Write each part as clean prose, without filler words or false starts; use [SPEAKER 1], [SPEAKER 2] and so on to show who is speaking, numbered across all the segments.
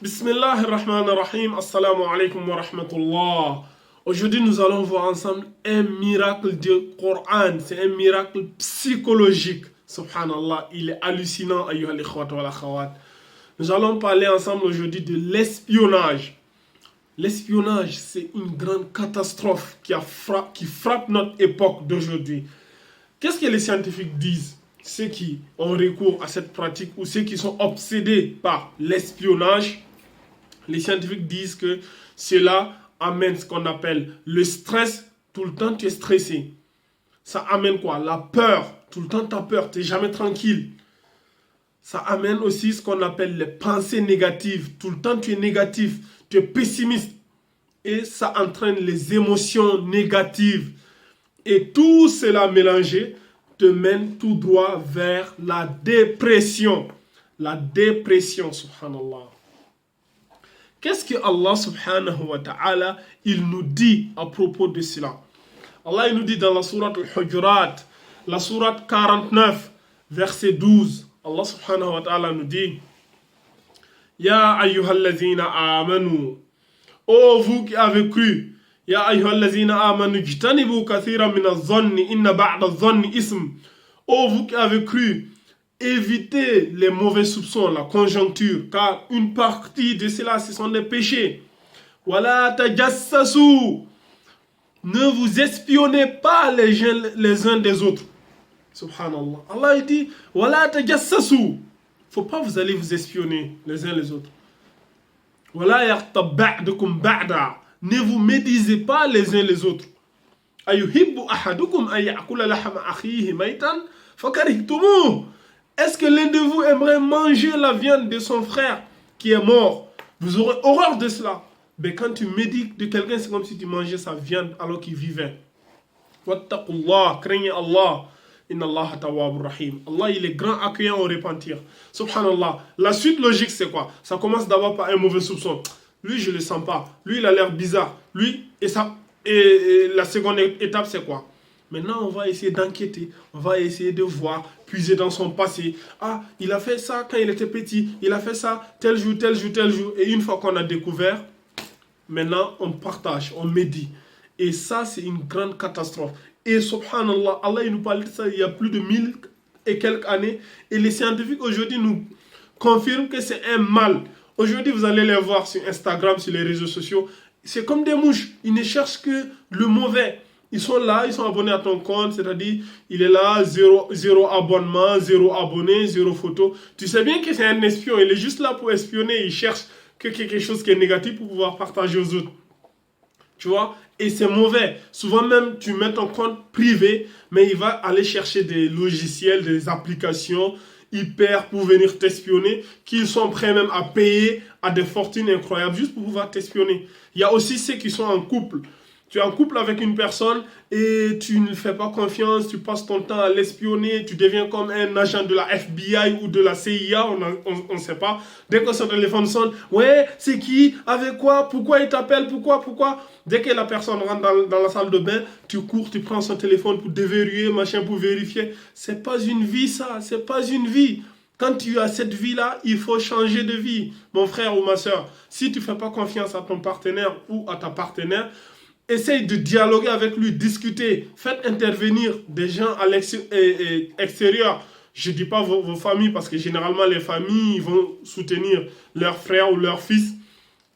[SPEAKER 1] Bismillahirrahmanirrahim. Assalamu alaikum wa rahmatullah. Aujourd'hui, nous allons voir ensemble un miracle du Coran. C'est un miracle psychologique. Subhanallah, il est hallucinant. Ayyuhal ikhwat wal akhawat. Nous allons parler ensemble aujourd'hui de l'espionnage. L'espionnage, c'est une grande catastrophe qui frappe notre époque d'aujourd'hui. Qu'est-ce que les scientifiques disent? Ceux qui ont recours à cette pratique ou ceux qui sont obsédés par l'espionnage, les scientifiques disent que cela amène ce qu'on appelle le stress. Tout le temps, tu es stressé. Ça amène quoi? La peur. Tout le temps, tu as peur. Tu n'es jamais tranquille. Ça amène aussi ce qu'on appelle les pensées négatives. Tout le temps, tu es négatif. Tu es pessimiste. Et ça entraîne les émotions négatives. Et tout cela mélangé te mène tout droit vers la dépression. La dépression, subhanallah. Qu'est-ce que Allah subhanahu wa ta'ala, il nous dit à propos de cela? Allah il nous dit dans la sourate Al-Hujurat, la sourate 49, verset 12. Allah subhanahu wa ta'ala nous dit: Ya ayyuhallazina amanu, ô vous qui avez cru, Ya ayyuhallazina amanu jtanibu kathiran minaz-zanni inna ba'da-zanni ism. Ô vous qui avez cru, évitez les mauvais soupçons, la conjoncture, car une partie de cela, ce sont des péchés. Wala tajassasu. Ne vous espionnez pas les uns des autres. Subhanallah. Allah il dit: Wala tajassasu. Faut pas vous aller vous espionner les uns les autres. Wala yaghtab ba'dukum ba'da. Ne vous médisez pas les uns les autres. Ayuhibbu ahadukum an ya'kula lahma akhihi maytan fakarihtumuh. Est-ce que l'un de vous aimerait manger la viande de son frère qui est mort? Vous aurez horreur de cela. Mais quand tu médites de quelqu'un, c'est comme si tu mangeais sa viande alors qu'il vivait. Wattaqullah, craignez Allah. Inna Allah tawwabur rahim. Allah, il est grand accueillant au repentir. Subhanallah. La suite logique, c'est quoi? Ça commence d'abord par un mauvais soupçon. Lui, je ne le sens pas. Lui, il a l'air bizarre. Lui, et la seconde étape, c'est quoi? Maintenant, on va essayer d'enquêter. On va essayer de voir, puiser dans son passé. Ah, il a fait ça quand il était petit. Il a fait ça tel jour, tel jour, tel jour. Et une fois qu'on a découvert, maintenant, on partage, on médit. Et ça, c'est une grande catastrophe. Et subhanallah, Allah, il nous parle de ça il y a plus de 1000 et quelques années. Et les scientifiques aujourd'hui nous confirment que c'est un mal. Aujourd'hui, vous allez les voir sur Instagram, sur les réseaux sociaux. C'est comme des mouches. Ils ne cherchent que le mauvais. Ils sont là, ils sont abonnés à ton compte. C'est-à-dire, il est là, zéro abonnement, zéro abonné, zéro photo. Tu sais bien que c'est un espion. Il est juste là pour espionner. Il cherche que quelque chose qui est négatif pour pouvoir partager aux autres. Tu vois? Et c'est mauvais. Souvent même, tu mets ton compte privé, mais il va aller chercher des logiciels, des applications hyper pour venir t'espionner, qu'ils sont prêts même à payer à des fortunes incroyables juste pour pouvoir t'espionner. Il y a aussi ceux qui sont en couple. Tu es en couple avec une personne et tu ne fais pas confiance, tu passes ton temps à l'espionner, tu deviens comme un agent de la FBI ou de la CIA, on ne sait pas. Dès que son téléphone sonne, ouais, c'est qui, avec quoi, pourquoi il t'appelle, pourquoi. Dès que la personne rentre dans la salle de bain, tu cours, tu prends son téléphone pour déverrouiller, machin, pour vérifier. C'est pas une vie ça, c'est pas une vie. Quand tu as cette vie-là, il faut changer de vie, mon frère ou ma soeur. Si tu ne fais pas confiance à ton partenaire ou à ta partenaire, essaye de dialoguer avec lui, discuter. Faites intervenir des gens à l'extérieur. Je ne dis pas vos familles, parce que généralement, les familles vont soutenir leur frère ou leur fils.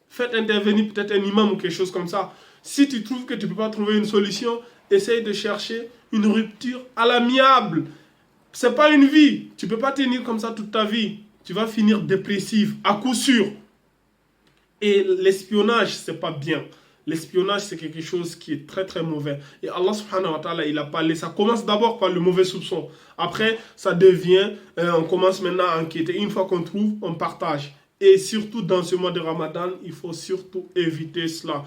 [SPEAKER 1] Faites intervenir peut-être un imam ou quelque chose comme ça. Si tu trouves que tu ne peux pas trouver une solution, essaye de chercher une rupture à l'amiable. Ce n'est pas une vie. Tu ne peux pas tenir comme ça toute ta vie. Tu vas finir dépressif, à coup sûr. Et l'espionnage, ce n'est pas bien. L'espionnage, c'est quelque chose qui est très très mauvais. Et Allah subhanahu wa ta'ala, il a parlé. Ça commence d'abord par le mauvais soupçon. Après, ça devient, on commence maintenant à enquêter. Une fois qu'on trouve, on partage. Et surtout dans ce mois de Ramadan, il faut surtout éviter cela.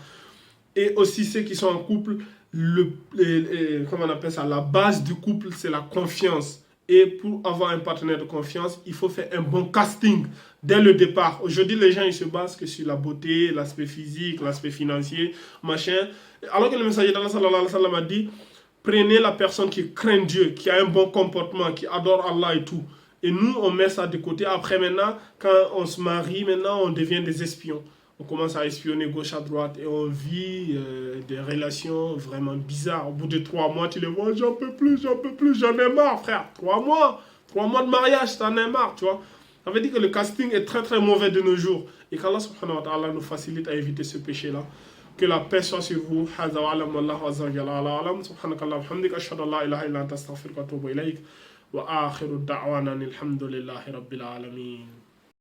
[SPEAKER 1] Et aussi ceux qui sont en couple, comment on appelle ça, la base du couple, c'est la confiance. Et pour avoir un partenaire de confiance, il faut faire un bon casting dès le départ. Aujourd'hui, les gens ils se basent que sur la beauté, l'aspect physique, l'aspect financier, machin. Alors que le messager d'Allah sallallahu alayhi wa sallam a dit, prenez la personne qui craint Dieu, qui a un bon comportement, qui adore Allah et tout. Et nous, on met ça de côté. Après, maintenant, quand on se marie, maintenant, on devient des espions. On commence à espionner gauche à droite et on vit des relations vraiment bizarres. Au bout de 3 mois, tu les vois, j'en peux plus, j'en ai marre, frère. 3 mois de mariage, t'en as marre, tu vois. Ça veut dire que le casting est très très mauvais de nos jours. Et qu'Allah subhanahu wa ta'ala nous facilite à éviter ce péché-là. Que la paix soit sur vous. Hadha wa alam wallahu azza wa jalla ala alam. Subhanakallah wa hamdik. Ashhadu an la ilaha illa anta astaghfiruka wa atubu ilayk. Wa akhiru da'wana alhamdulillahi rabbil alamin.